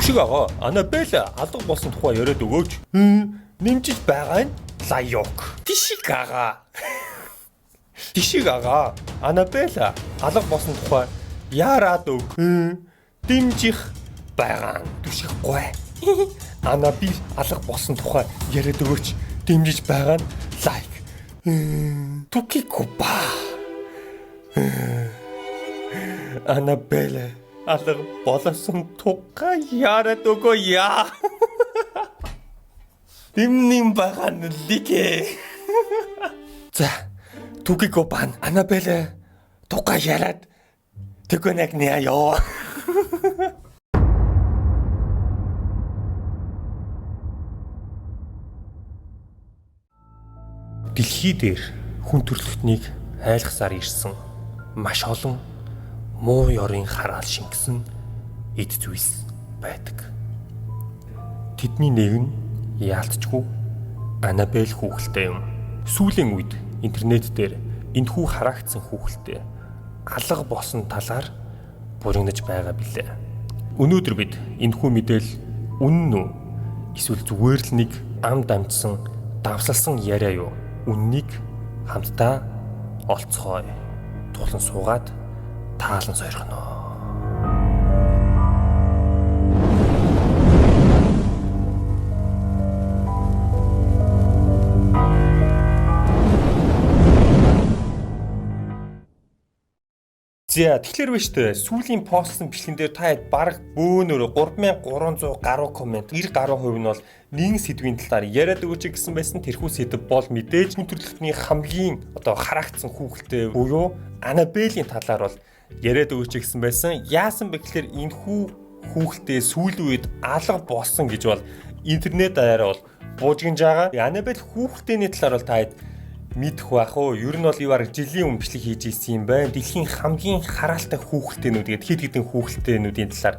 Түшиг агаа, Анабель алга болсон тухай яриад өгөөч. Нэмжиж байгаа нь лайок. Тишиг агаа. Тишиг агаа, Анабель алга болсон тухай яарад өг. Дэмжих байгаа. Түшиггүй. Анабель алга болсон тухай яриад өгөөч. Дэмжиж байгаа нь лайк. Тукикупа. Анабель алга болсон тухай яарад өгөө яа. Дэмним байгаа нь лигэ. За, Тукикупа Анабель тухай яриад тэгэнэг нэ ёо. Дэлхий дээр хүн төрөлхтнийг айлгасаар ирсэн маш олон муу ёрын хараал шингэсэн эд зүйлс байдаг. Тэдний нэг нь яалтчгүй Анабель хүүхэлтэй юм. Сүүлийн үед интернет дээр энэхүү хараагдсан хүүхэлтэй алга болсон талаар буригдаж байгаа билээ. Өнөөдөр бид энэхүү мэдээлэл үнэн үү эсвэл зүгээр л нэг амд амжсан давсалсан яриа юу? Үннийг хамтдаа олцгоё. Тулан суугаад таалан сойрхоно. За тэгэхээр биш үү сүүлийн постсон бичлэгэн дээр та хэд бараг бөөнөр 3300 гаруй комент 90 гаруй хувь нь бол нэгэн сэдвийн талаар яриад өгч гэсэн байсан. Тэрхүү сэдв бол мэдээж хүн төрөлхтний хамгийн хараагдсан хүүхэлтэй буюу Анабелийн талаар бол яриад өгч гэсэн байсан. Яасан бэ гэхээр энэхүү хүүхэлтэй сүүлийн үед алга болсон гэж бол интернет даяараа бол буужгинж байгаа. Анабель хүүхэлтэйний талаар бол та хэд мэдэх байх уу? Ер нь бол ивар жилийн өмнө бичлэг хийж ирсэн юм байна. Дэлхийн хамгийн хараалтай хүүхэлтэйнүүд гэдэг хэд хэдэн хүүхэлтэйнүүдийн талаар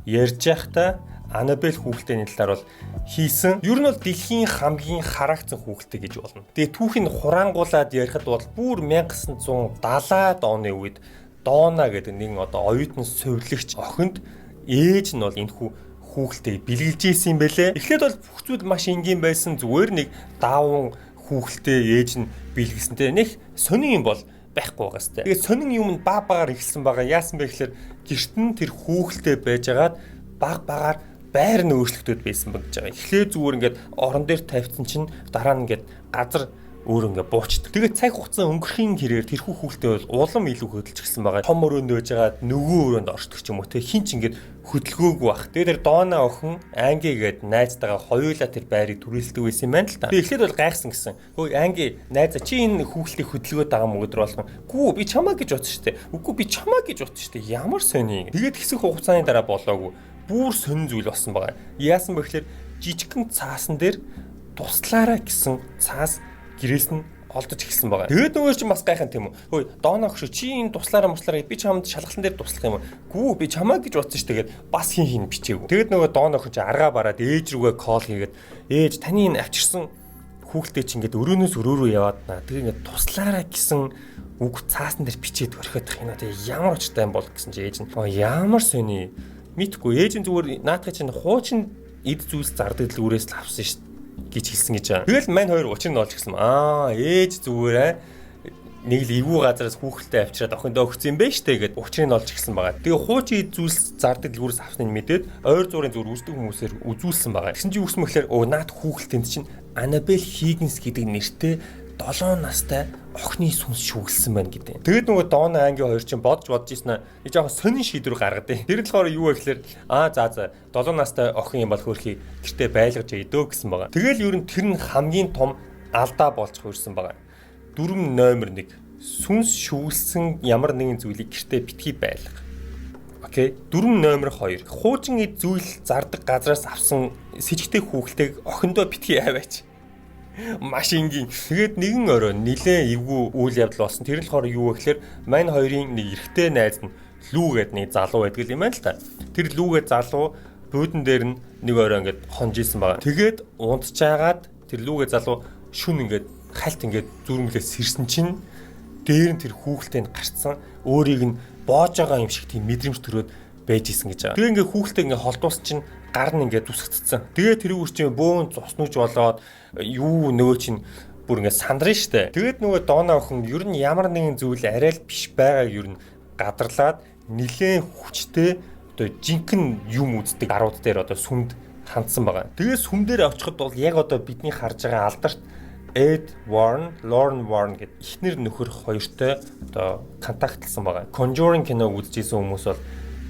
ярьж байхдаа Анабель хүүхэлтэйний талаар бол хийсэн. Ер нь бол дэлхийн хамгийн хараагдсан хүүхэлтэй гэж болно. Тэгээ түүхийг хураангуулад ярихад бол бүр 1970-аад оны үед Дона гэдэг нэгэн оюутан сувилагч охинд ээж нь бол энэхүү хүүхэлтэйг бэлгэлж ийсэн юм бэлээ. Эхлээд бол бүх зүйл маш энгийн байсан. Зүгээр нэг даавун хүүхэлтэй ээж нь бэлгэлсэнтэй нэг сонин юм бол байхгүй байгаа сте. Тэгээд сонин юм нь багаар ихэлсэн байгаа. Яасан бэ гэхээр гэрт нь тэр хүүхэлтэй байжгаад багаар байр нь өөрчлөгдөд байсан баг гэж байгаа. Эхлээ зүгээр ингээд орон дээр тавьсан чинь дараа нь ингээд газар өөр ингээд буучдаг. Тэгээд цаг хугацаа өнгөрхийн хэрээр тэрхүү хүүхэлтэй бол улам илүү хөдөлж гисэн байгаа. Том өрөөнд байжгаад нөгөө өрөөнд оршдог ч юм уу те хин ч ингээд хөдөлгөөгүй бах. Тэгээд тэр Дона охин Анги гээд найзтайгаа хоёулаа тэр байрыг түрээсдэг байсан юм байна л та. Тэгээд эхлээд бол гайхсан гэсэн. Хөөе Анги найзаа чи энэ хүүхэлтийг хөдөлгөөд байгаа юм өдөр болгон. Гүү би чамаа гэж утсан штэ. Үгүй би чамаа гэж утсан штэ. Ямар сони. Тэгээд хэсэг хугацааны дараа болоогүй. Бүр сонин зүйл болсон байгаа. Яасан бэ гэхээр жижигхэн цаасан дээр туслаараа гэсэн цаас гэрээс нь олдож эхэлсэн байгаа. Тэгээд нөгөө чинь бас гайхах тийм үү. Хөөе Дона өгш чи энэ туслаараа би чамд шалгалсан дээр туслах юм уу? Гүү би чамаа гэж утсан ш тэгээд бас хин бичээгүй. Тэгээд нөгөө Дона өгш чи аргаа бараад ээж рүүгээ кол хийгээд ээж таны энэ авчирсан хүүхэлтэй чи ингээд өрөөнөөс өрөө рүү яваад наа. Тэгээд ингээд туслаараа гэсэн үг цаасан дээр бичээд орхиодох юм аа. Тэгээд ямар очтой юм бол гэсэн чи ээж нь ямар сони мэдгүй ээж нь зүгээр наадах чинь хуучин эд зүйлс зардаг дэлгүүрээс л авсан ш гэж хэлсэн гэж байгаа. Тэгэл мань хоёр учир нь олж гисэн. Ээж зүгээр нэг л эвгүй газараас хүүхэлтэй авчираад охиндоо өгсөн юм байна штэ гэд учрыг нь олж гисэн байгаа. Тэгээ хуучин зүйлс зардаг дэлгүүрээс авсныг мэдээд ойр зуурын зүгээр үздэг хүмүүсээр үзүүлсэн байгаа. Тэгсэн чинь үгс мэхлээр наад хүүхэлтэнд чинь Анабель Хиггинс гэдэг нэртэй 7 настай охины сүнс шүглсэн байна гэдэг. Тэгээд нөгөө Дона Анги хоёр чинь бодож ийсэн нэг жоохон сонин шийдвэр гаргадیں۔ Тэр болохоор юу вэ гэхээр за 7 настай охин юм бол хөөрхий гэртээ байлгаж идөө гэсэн байгаа. Тэгэл ер нь тэр нь хамгийн том алдаа болж хуурсан байгаа. Дүрм номер 1 сүнс шүглсэн ямар нэгэн зүйлийг гэртээ битгий байлга. Окей. Дүрм номер 2 хуучин эд зүйл зардаг газраас авсан сэжигтэй хүүхэлтэйг охиндоо битгий аваач. Маш энгийн. Тэгээд нэгэн орой нилээ эвгүй үйл явдал болсон. Тэр нь болохоор юу вэ гэхээр мань хоёрын нэг эрэгтэй найз нь Лүү гэдэг нэг залуу байдаг юм байна л та. Тэр Лүүгээ залуу буудан дээр нь нэг орой ингээд хонж исэн байгаа. Тэгээд унтчаагаад тэр Лүүгээ залуу шүн ингээд хальт ингээд зүрмлээс сэрсэн чинь дээр нь тэр хүүхэлтэй нь гарцсан өөрийг нь боож байгаа юм шиг тийм мэдрэмж төрөөд байж исэн гэж байгаа. Тэгээ ингээ хүүхэлтэй ингээ холдуулсан чинь гар нь ингээд зүсгцсэн. Тэгээд тэр үр чинь бөөн цуснууж болоод юу нөгөө чинь бүр ингээд сандрын штэ. Тэгээд нөгөө Дона охин ер нь ямар нэгэн зүйл арай л биш байгааг ер нь гадарлаад нилээн хүчтэй одоо жинхэнэ юм үздэг гарууд дээр одоо сүмд хандсан байгаа. Тэгээд сүм дээр очиход бол яг одоо бидний харж байгаа алдарт Ed Warren, Lauren Warren гэдэг ихнэр нөхөр хоёртой одоо контактлсан байгаа. Conjuring киног үзчихсэн хүмүүс бол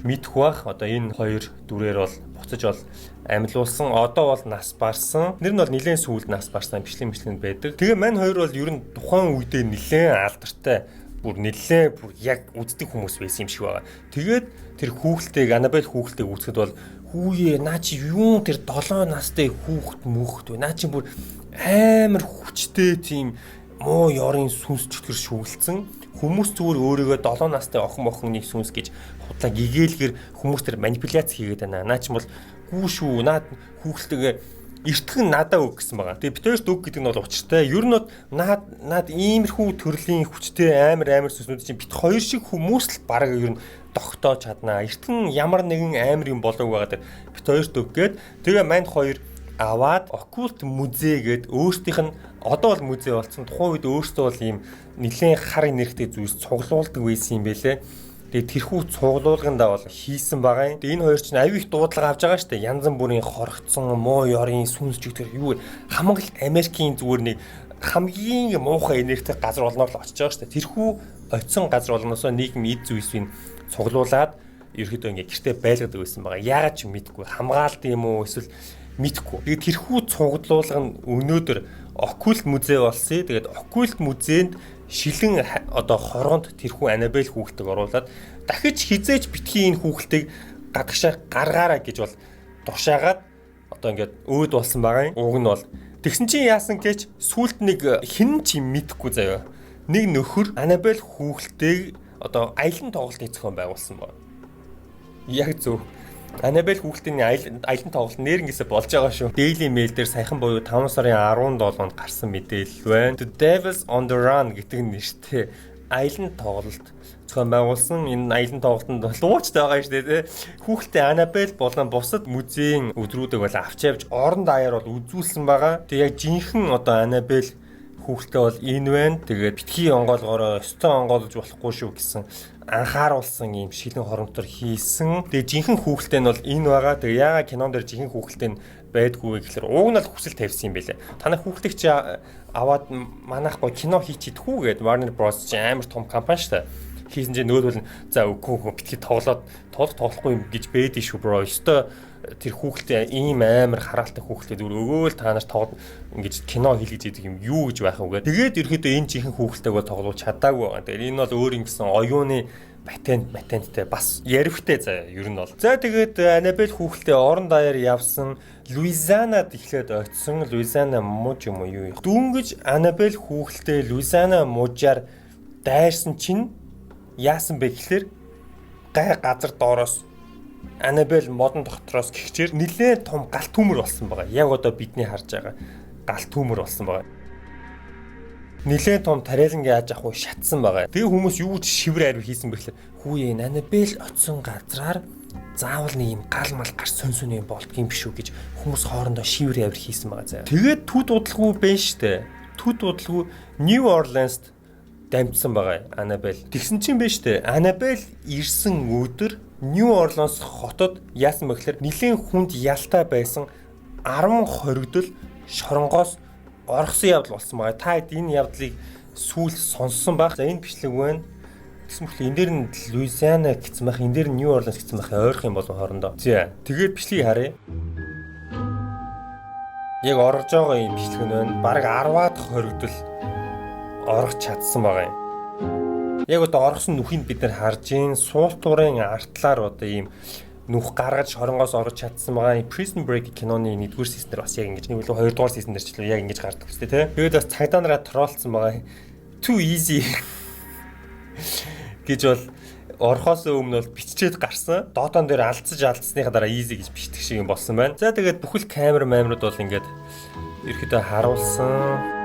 мэдэх бах. Одоо энэ хоёр дүрээр бол буцаж бол амьлуулсан. Одоо бол нас барсан. Нэр нь бол нилээн сүүлд нас барсан бичлэг байдаг. Тэгээ мань хоёр бол ер нь тухайн үедээ нилээн алдартай бүр яг үздэг хүмүүс байсан юм шиг байгаа. Тэгээд тэр хүүхэлтэйг Annabelle хүүхэлтэйг үзэхэд бол хүүе наа чи юу тэр 7 настай хүүхэд мөхт вэ? Наа чи бүр амар хүчтэй тийм муу ёрын сүнс чөтгөр шүглцэн хүмүүс зүгээр өөрийгөө 7 настай охин нэг сүнс гэж худлаа гэгээлгэр хүмүүс тэр манипуляц хийгээд байна. Наа чи бол гүү шүү. Наад хүүхэлтэйгээ эртхэн надаа өг гэсэн байгаа. Тэгээ битээрс өг гэдэг нь бол учиртай. Ер нь наад иймэрхүү төрлийн хүчтэй амар сүнснүүд чинь бит хоёр шиг хүмүүс л бараг ер нь тогтоож чаднаа. Эртхэн ямар нэгэн амар юм болоог байгаа дээр бит хоёрт өг гээд тэгээ манд хоёр аваад оккульт музей гээд өөрсдийнх нь одоо бол музей болсон. Тухайн үед өөрсдөө бол ийм нэлээд хар нэрхтэй зүйлс цуглуулдаг байсан юм байлээ. Тэгээ тэрхүү цуглуулгандаа бол хийсэн байгаа юм. Тэгээ энэ хоёр чинь аюу их дуудлага авч байгаа шүү дээ. Янз бүрийн хорогцсон муу ёрын сүнс чигтэр юу хамгаалалт Америкийн зүгээр нэг хамгийн муухай энергитэй газар болноор л очиж байгаа шүү дээ. Тэрхүү оцсон газар болноосоо нийгэм эд зүйлсийг цуглуулад ерөөдөө ингээ гэртээ байлгадаг байсан байгаа. Яагаад ч мэдгүй хамгаалт юм уу эсвэл мэдгүй. Тэгээд тэрхүү цуглуулга нь өнөөдөр оккульт музей болсон. Тэгээд оккульт музейнд шилэн одоо хороонд тэрхүү Annabelle хүүхэлтэйг оруулаад дахиж хизээж битгий энэ хүүхэлтэйг гадагшаа гаргаараа гэж бол тушаагаад одоо ингээд өөд болсон байгаа юм. Уг нь бол тэгсэн чинь яасан гэж сүулт нэг хин ч юм мэдэхгүй заяа. Нэг нөхөр Annabelle хүүхэлтэйг одоо аялан тоглолтын зохион байгуулсан байна. Яг зөв. Annabelle хүүхэлтийн аялан тоглолт нэрнгээсээ болж байгаа шүү. Daily Mail дээр саяхан буюу 5 сарын 17-нд гарсан мэдээлэл байна. The Devil's on the Run гэдэг нэртэй аялан тоглолт зохион байгуулсан. Энэ аялан тоглолтод луучтай байгаа юм шүү дээ. Хүүхэлтэй Annabelle болон бусад музейн өдрүүдийг бол авч явж орон даяар бол үзүүлсэн байгаа. Тэгээ яг жинхэнэ одоо Annabelle хүүхэлтэй бол энэ байна. Тэгээд битгий онгоолгороо өстой онгоолж болохгүй шүү гэсэн анхааруулсан юм шилэн хоромтор хийсэн. Тэгээ жинхэнэ хүүхэлтэй нь бол энэ байгаа. Тэгээ яагаад кинон дээр жинхэнэ хүүхэлтэй нь байдгүй гэхээр уг нь л хүсэл тавьсан юм байлээ. Танай хүүхэлтийг чи аваад манайхгүй кино хийчихдэг үү гэд Warner Bros чи амар том компани шүү дээ. Хийсэн чинь нөөдөл нь за үгүй битгий тоглохгүй юм гэж бэдэж шүү бро. Өстой тэр хүүхэлтэй ийм амар хараалтай хүүхэлтэй зүгээр өгөөл та нарт тоглоод ингэж кино хийлгэж идэг юм юу гэж байх вэ? Тэгээд ерөөдөө энэ жинхэнэ хүүхэлтэйг бол тоглуулж чадаагүй байгаа. Тэгээд энэ бол өөр ингэсэн оюуны патенттэй бас яривхтэй заяа ер нь бол. За тэгээд Annabelle хүүхэлтэй орон даяар явсан Луизианад эхлээд очисон. Луизиана мууж юм уу юу? Дүүнгэж Annabelle хүүхэлтэй Луизиана муужаар дайрсан чинь яасан бэ гэхээр гай газар доороос Annabelle модон дотроос гихчээр нэлээд том галт төмөр болсон байгаа. Яг одоо бидний харж байгаа галт төмөр болсон байгаа. Нэлээд том тарэлэнгээ яаж авах вэ шатсан байгаа. Тэгээ хүмүүс юу ч шивэр арив хийсэн бэхлээр хүүе Annabelle очсон газраар заавал нэг юм гал мал гар сүн юм болдгийм биш үү гэж хүмүүс хоорондоо шивэр арив хийсэн байгаа заа. Тэгээд түд удалгүй байна штэ. Түд удалгүй New Orleans-д дамжсан байгаа Annabelle. Тэгсэн чинь байна штэ. Annabelle ирсэн өдөр New Orleans хотод яасан бэ гэхээр нэлийн хүнд ялтай байсан 10 хоригдол шоронгоос орхсон явдал болсон байгаа. Та энэ явдлыг сүүл сонссон байх. За энэ бичлэг байна. Тэгсэн мэт энэ дээр нь Louisiana гэсэн байх, энэ дээр нь New Orleans гэсэн байх ойрох юм болон хоорондоо. За тэгээд бичлэгийг харъя. Яг орж байгаа юм бичлэг нь байна. Бараг 10-аад хоригдол орох чадсан байгаа юм. Яг одоо оргосон нүхийг бид нар харж гин суултуурын артлаар одоо ийм нүх гаргаж шоронгоос орж чадсан байгаа. Prison Break киноны 1-р сизнэр бас яг ингэж нэг үл 2-р сизнэр ч яг ингэж гардаг үстэй тий. Тэгээд бас цагдаа нараа троллцсон байгаа. Too easy гэж бол орхоос өмнө бол биччихэд гарсан. Доотон дээр алдсныхаа дараа easy гэж бичдэг шиг юм болсон байна. За тэгээд бүхэл камерууд бол ингээд ерөөдөө харуулсан.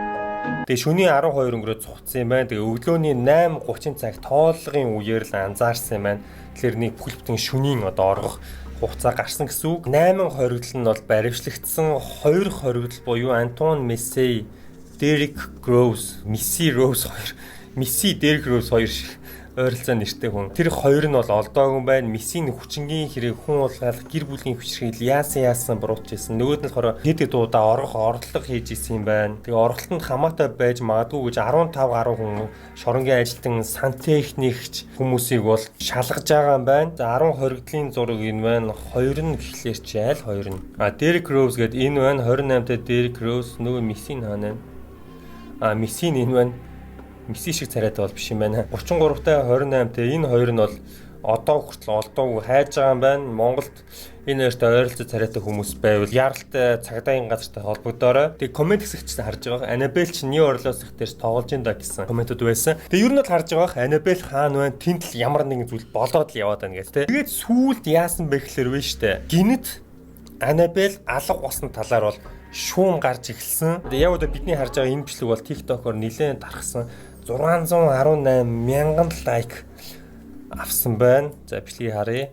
Тэгээ шөнийн 12 өнгөрөө цугцсан юм байна. Тэгээ өглөөний 8:30 цаг тооллогын үеэр л анзаарсан юм байна. Тэгэхээр нэг бүхэл бүтэн шөнийн одоо оргох хугацаа гарсан гэсэн үг. 8 хоригдол нь бол баримтлагдсан 2 хоригдол буюу Антон Месси, Derrick Rose, Messi Rose 2, Messi Derrick Rose 2 шиг ойролцоо нэртэй хүн. Тэр хоёр нь бол олдоогүй байна. Мессийн хүчингийн хэрэг хүн уулгаалах гэр бүлийн хүчрхийл яасан буруутж ирсэн. Нөгөөд нь болохоор хэд дуудаа орлого хийж исэн юм байна. Тэгээ орлолтод хамаатай байж магадгүй гэж 15 гаруй хүн шоронгийн ажилтан сантехникч хүмүүсийг бол шалгаж байгаа юм байна. За 10 хоригдлын зураг энэ байна. Хоёр нь гэхлээр чи аль хоёр нь. Derrick Rose гэдэг энэ байна. 28-тай Derrick Rose нөгөө Месси хаана вэ? Месси энэ байна. Месси шиг царайтай бол биш юм байна. 33-тай 28-тай энэ хоёр нь бол одоо хүртэл олдоогүй хайж байгаа юм байна. Монголд энэ хоёртой ойролцоо царайтай хүмүүс байвал яаралтай цагдаагийн газартай холбогдоорой. Тэгээ комент хэсэгчд харж байгаа. Анабель чи New Orleans ихтэй тоглож ин да гэсэн комментууд байсан. Тэгээ ер нь бол харж байгаа. Анабель хаана байна? Тэнд л ямар нэгэн зүйл болоод л яваад байна гэж. Тэгээд сүүлд яасан бэ гэхэлэр вэ штэ. Гинэт Анабель алга болсон талаар бол шуум гарч эхэлсэн. Яг одоо бидний харж байгаа энэ бичлэг бол TikTok-оор нэлээд тархсан. 618 мянган лайк авсан байна. За бичлэгийг харъя.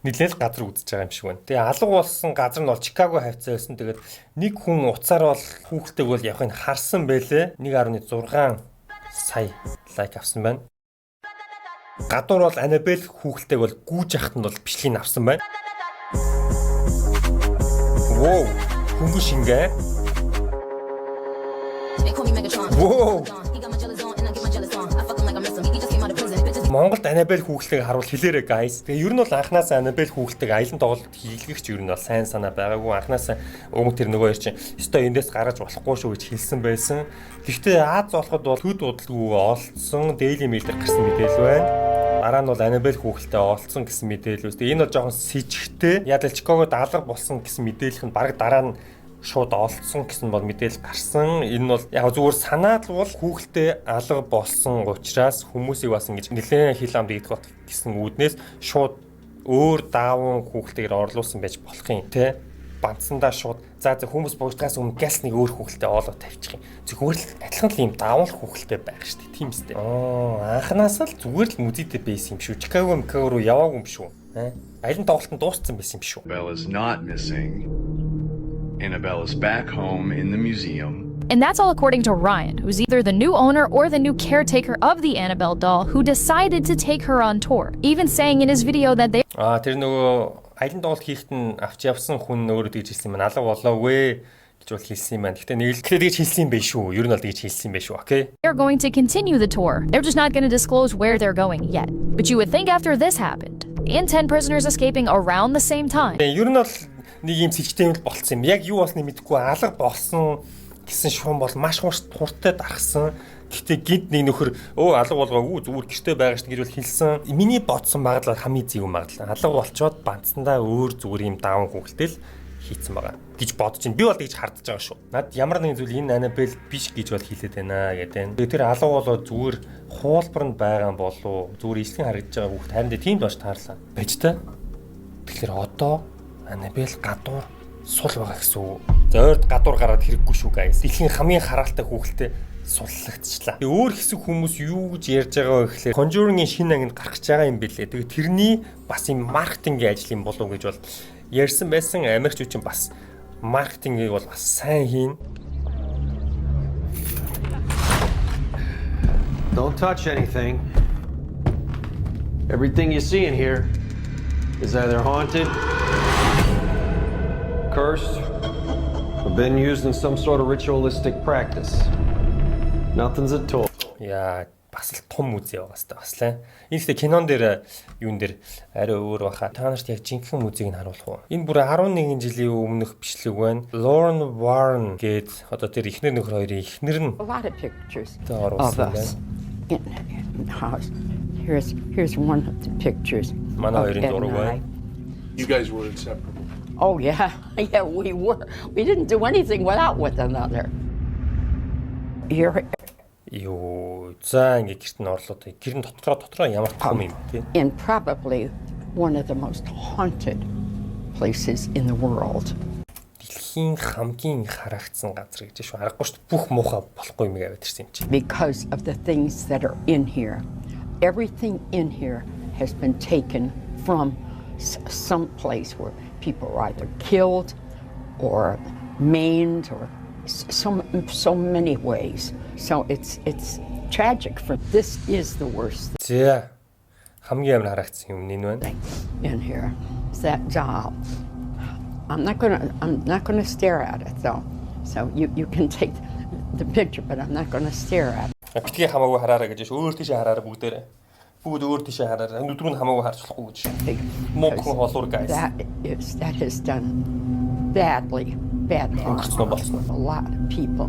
Нилээл газар үзэж байгаа юм шиг байна. Тэгээ алга болсон газар нь бол Чикаго хавцаа байсан. Тэгээд нэг хүн уцаар бол хүүхэлтэйг бол явахыг харсан байлээ. 1.6 сая лайк авсан байна. Гадуур бол Анабель хүүхэлтэйг бол гүүж яхад нь бол бичлэгийг авсан байна. Воо, хөнгөн шингээ. Воо. Монголд Анабель хүүхэлтэйг харуул хэлээрэй guys. Тэгээ ер нь бол анханасаа Анабель хүүхэлтэйг аялан тоглолт хийлгэгч ер нь бол сайн санаа байгаагүй. Анханасаа өвгөн тэр нөгөө хоёр чинь өстой эндээс гаргаж болохгүй шүү гэж хэлсэн байсан. Гэхдээ Аз болоход бол төд удалгүй олцсон Daily Mail дээр гарсан мэдээлэл байна. Дараа нь бол Анабель хүүхэлтэй олцсон гэсэн мэдээлэл үстэй. Энэ бол жоохон с ิจ гтэй. Ядал Чикагод алга болсон гэсэн мэдээлэл нь баг дараа нь шууд олцсон гэсэн бол мэдээлэл гарсан. Энэ бол яг зүгээр санаад л бол хүүхэлтэй алга болсон учраас хүмүүсийг бас ингэж нэлээд хил амд идэх гэсэн үүднээс шууд өөр даавн хүүхэлтэйгээр орлуулсан байж болох юм те. Бандсандаа шууд за хүмүүс буужтгаас өмнө гялс нэг өөр хүүхэлтэй оолоо тавьчих юм. Зүгээр л адилхан л юм даавал хүүхэлтэй байх шүү дээ. Тийм үстэй. Анханаас л зүгээр л музейтэй байсан юм шүү. Чикаго руу яваагүй юм шүү. Аялан тоглолтод дууссан байсан юм шүү. Annabelle is not missing. Annabelle is back home in the museum. And that's all according to Ryan, who's either the new owner or the new caretaker of the Annabelle doll, who decided to take her on tour, even saying in his video that they тэр нөгөө аялан тоглолт хийхэд нь авч явсан хүн өөрөө тэгж хэлсэн юм. Алга болоогүй гэж бол хэлсэн юм байна. Гэтэ нэг л тэгж хэлсэн юм байх шүү. Ер нь бол тэгж хэлсэн юм байх шүү. Okay. They're going to continue the tour. They're just not going to disclose where they're going yet. But you would think after this happened, and 10 prisoners escaping around the same time. Ер нь бол нэг юм сэлжтэй юм болцсон юм. Яг юу болсныг мэдэхгүй алга болсон гэсэн шуум бол маш хурдтай дарахсан. Гэхдээ гинт нэг нөхөр алга болгоогүй зүгээр гэртээ байгаа шүү гэж бол хэлсэн. Миний бодсон магадлал хамгийн зэвэн магадлал. Алга болчоод бандсандаа өөр зүгээр юм даавн хүүхэлтэй л хийцэн байгаа гэж бодож байна. Би бол тэгж хардж байгаа шүү. Над ямар нэгэн зүйл энэ Анабель биш гэж бол хэлээд байна гэдэг. Тэгээ тэр алга болоод зүгээр хуулбарнд байгаа болов зүгээр ижлэн харагдаж байгаа хүүхд харин тиймд баш таарлаа. Байж та. Тэгэхээр одоо Анабель гадуур сул байгаа гэсэн үг. За ойрд гадуур гараад хэрэггүй шүү guys. Дэлхийн хамгийн хараалтай хүүхэлтэй суллагдчихлаа. Тэгээ өөр хэсэг хүмүүс юу гэж ярьж байгаа вэ гэхлээр Conjuring-ийн шинэ ангид гарах гэж байгаа юм билээ. Тэгээ тэрний бас юм маркетингийн ажил юм болов уу гэж бол ярьсан байсан. Америкч үчин бас маркетингийг бол бас сайн хийн. Don't touch anything. Everything you see in here is either haunted, cursed, or been used in some sort of ritualistic practice. Nothing's a toy. Яа, бас л том музей байгаа хэвээр бас лээ. Энэ ихтэй кинон дээр юун дээр арай өөр баха. Та нарт яг жинхэнэ музейг нь харуулах уу? Энэ бүр 11 жилийн өмнөх бичлэг байна. Lauren Warren гээд одоо тэр ихнэр нөхөр хоёрын ихнэр нь a lot of pictures of us in the house. Here's one of the pictures. Манай хоёрын зураг байна. You guys were inseparable. Oh yeah, yeah, we were. We didn't do anything without one another. Here. Юу, за ингээ гэрт нь орлоо. Гэрн дотроо ямар том юм бэ? In probably one of the most haunted places in the world. хамгийн харагдсан газар гэж шүү. Аргагүй шүү. Бүх муухай болохгүй юм аваад ирсэн юм чи. Because of the things that are in here. Everything in here has been taken from some place where people were either killed or maimed or so many ways. So it's tragic. For this is the worst За хамгийн амар харагдсан юм нь энэ байна. thing in here. Is that doll. I'm not gonna stare at it though. So you can take the picture, but I'm not gonna stare at it. Битгий хамаагүй хараараа гэж өөр тийшээ хараараа бүгдээрээ. Бүгд өөр тийшээ хараараа. Нүдрүү нь хамаагүй харж болохгүй гэж. Мөнгөн холуур guys. That has done badly harm Өнгөрцөн болсон. a lot of people.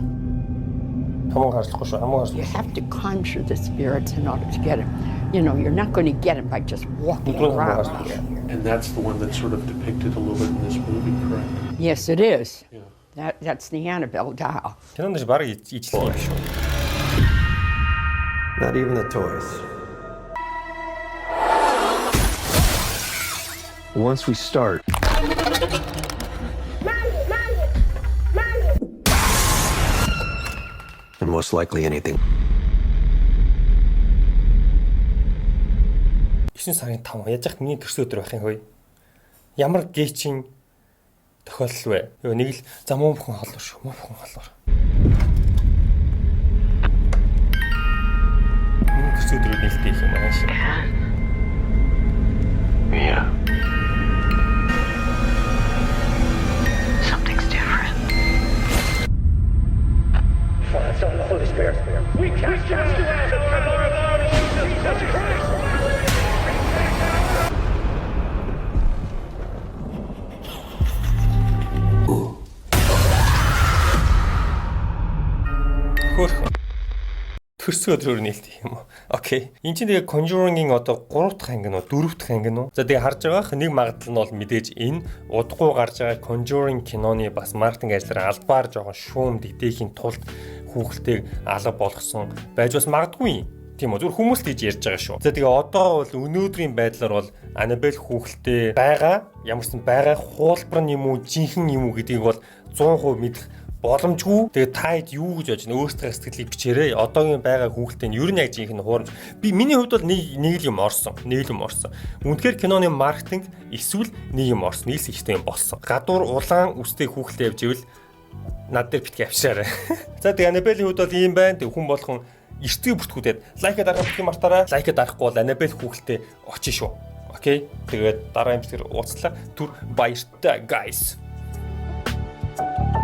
Хамаагүй харж болохгүй шүү. Хамаагүй You харж. have to conjure the spirits in order to get them. You know, you're not going to get them by just walking around here. And that's the one that's sort of depicted a little bit in this movie, correct? Yes, it is. Yeah. That's the Annabelle doll. Кинонд ч баг ижлэх юм шүү. Not even the toys. Once we start, and most likely anything. 9 сарын 5 яаж яах миний төрсөн өдөр байх юм хөөе. Ямар гээчийн тохиолдол вэ? Йоо нэг л за муу бүхэн холуур шүү. Муу бүхэн холуур. Миний төрсөн өдрүүд нэлтэй их юм аа шүү. Yeah. Something's different. Хөөх. Төрсөн өдрөөр нээлт юм уу? Окей. Энд чинь тэгээ Conjuring-ийн одоо 3 дахь анги нь уу, 4 дахь анги нь уу? За тэгээ харж байгаах нэг магадлал нь бол мэдээж энэ удахгүй гарч байгаа Conjuring киноны бас маркетинг ажлаар албаар жоохон шүүм дэгдээхийн тулд хүүхэлтэйг алга болгосон байж бас магадгүй. Тийм үү? Зүгээр хүмүүс тийж ярьж байгаа шүү. За тэгээ одоо бол өнөөдрийн байдлаар бол Annabelle хүүхэлтэй байгаа. Ямарсан байгаа хуулбар нь юм уу, жинхэнэ юм уу гэдгийг бол 100% мэдэх боломжгүй. Тэгээ та хэд юу гэж бодож байна? Өөрсдөө сэтгэлийг бичээрэй. Одоогийн байгаа хүүхэлтэй нь ер нь яг жинхэнэ хуурамч. Би миний хувьд бол нэг л юм орсон. Үнэхээр киноны маркетинг эсвэл нэг юм орсон. Нийлс ихтэй юм болсон. Гадуур улаан үстэй хүүхэлтэй явж ивэл над дээр битгий авчаарай. За тэгээ Annabelle-ийн хувьд бол ийм байна. Тэг хүн болгон эртгээ бүртгүүдэд лайк дарахыг мартаарай. Лайк дарахгүй бол Annabelle хүүхэлтэй очиж шүү. Окей. Тэгээд дараа юм зэрэг уулзлаа. Түр баяртай guys.